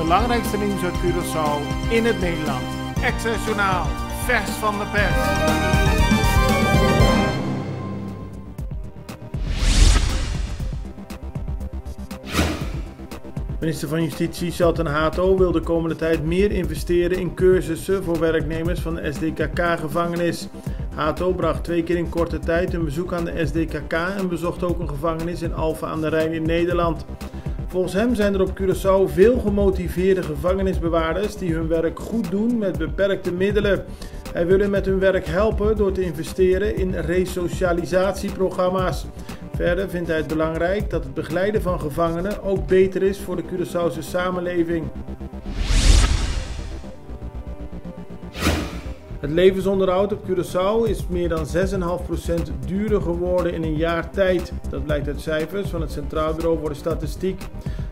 belangrijkste nieuws uit Curaçao in het Nederland. Access Journaal, vers van de pers. Minister van Justitie Shelton Hato wil de komende tijd meer investeren in cursussen voor werknemers van de SDKK-gevangenis. Hato bracht 2 keer in korte tijd een bezoek aan de SDKK en bezocht ook een gevangenis in Alphen aan de Rijn in Nederland. Volgens hem zijn er op Curaçao veel gemotiveerde gevangenisbewaarders die hun werk goed doen met beperkte middelen. Hij wil hen met hun werk helpen door te investeren in resocialisatieprogramma's. Verder vindt hij het belangrijk dat het begeleiden van gevangenen ook beter is voor de Curaçaose samenleving. Het levensonderhoud op Curaçao is meer dan 6,5% duurder geworden in een jaar tijd. Dat blijkt uit cijfers van het Centraal Bureau voor de Statistiek.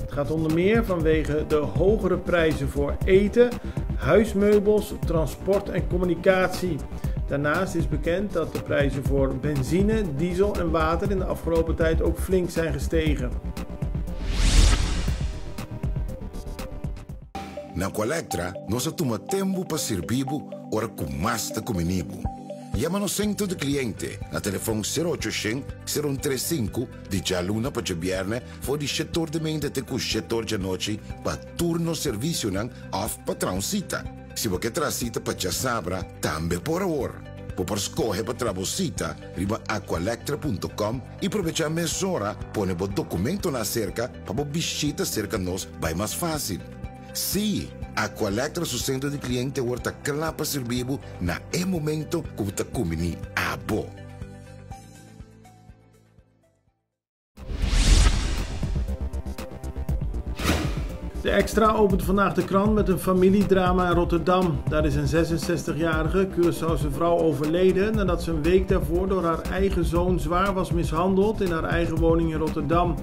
Het gaat onder meer vanwege de hogere prijzen voor eten, huismeubels, transport en communicatie. Daarnaast is bekend dat de prijzen voor benzine, diesel en water in de afgelopen tijd ook flink zijn gestegen. Na Colectra, nós toma tempo para servir ora com mais de comunibo. Llama no centro de cliente na telefone 0800 035 de jaluna para viernes voor die setor de mente te setor de noite para turno serviço nan of patrão cita. Se você traz cita para sabra, também por hora. Por escolher para trabalhar, riba aqualectra.com e aproveitar a mesura, põe o documento na cerca para visita cerca nós vai mais fácil. Sim, Aqualectra, seu centro de cliente, está claro para servir na momento que você come a bo. De Extra opent vandaag de krant met een familiedrama in Rotterdam. Daar is een 66-jarige Curaçaose vrouw overleden nadat ze een week daarvoor door haar eigen zoon zwaar was mishandeld in haar eigen woning in Rotterdam.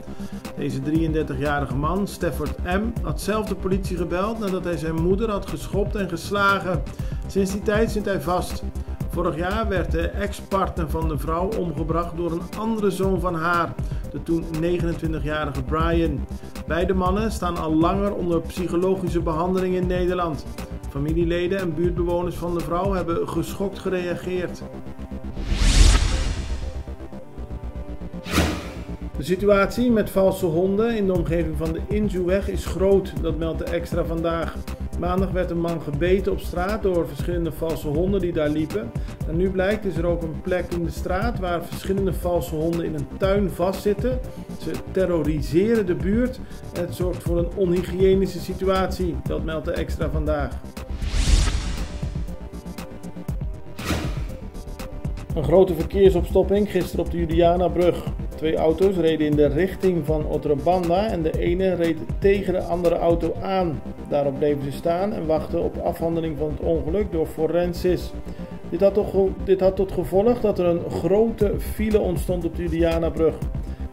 Deze 33-jarige man, Stafford M., had zelf de politie gebeld nadat hij zijn moeder had geschopt en geslagen. Sinds die tijd zit hij vast. Vorig jaar werd de ex-partner van de vrouw omgebracht door een andere zoon van haar, de toen 29-jarige Brian. Beide mannen staan al langer onder psychologische behandeling in Nederland. Familieleden en buurtbewoners van de vrouw hebben geschokt gereageerd. De situatie met valse honden in de omgeving van de Inzuweg is groot, dat meldt de Extra vandaag. Maandag werd een man gebeten op straat door verschillende valse honden die daar liepen. En nu blijkt is er ook een plek in de straat waar verschillende valse honden in een tuin vastzitten. Ze terroriseren de buurt en het zorgt voor een onhygiënische situatie, dat meldt de Extra vandaag. Een grote verkeersopstopping gisteren op de Julianabrug. 2 auto's reden in de richting van Otrobanda en de ene reed tegen de andere auto aan. Daarop bleven ze staan en wachten op afhandeling van het ongeluk door Forensis. Dit had tot gevolg dat er een grote file ontstond op de Julianabrug.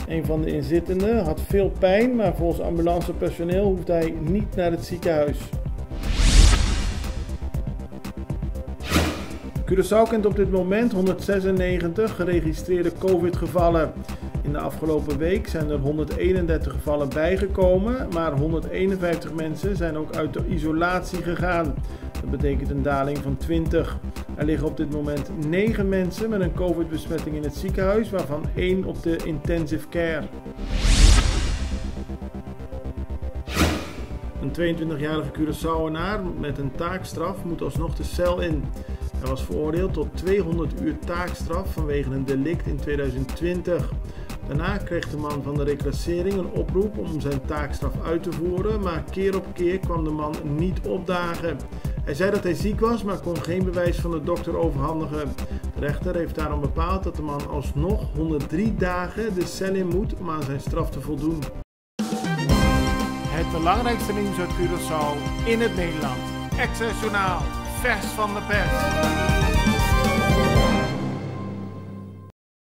Een van de inzittenden had veel pijn, maar volgens ambulancepersoneel hoefde hij niet naar het ziekenhuis. Curaçao kent op dit moment 196 geregistreerde COVID-gevallen. In de afgelopen week zijn er 131 gevallen bijgekomen, maar 151 mensen zijn ook uit de isolatie gegaan. Dat betekent een daling van 20. Er liggen op dit moment 9 mensen met een COVID-besmetting in het ziekenhuis, waarvan 1 op de intensive care. Een 22-jarige Curaçaoenaar met een taakstraf moet alsnog de cel in. Hij was veroordeeld tot 200 uur taakstraf vanwege een delict in 2020. Daarna kreeg de man van de reclassering een oproep om zijn taakstraf uit te voeren, maar keer op keer kwam de man niet opdagen. Hij zei dat hij ziek was, maar kon geen bewijs van de dokter overhandigen. De rechter heeft daarom bepaald dat de man alsnog 103 dagen de cel in moet om aan zijn straf te voldoen. Het belangrijkste nieuws uit Curaçao in het Nederland. Access Journaal, vers van de pers.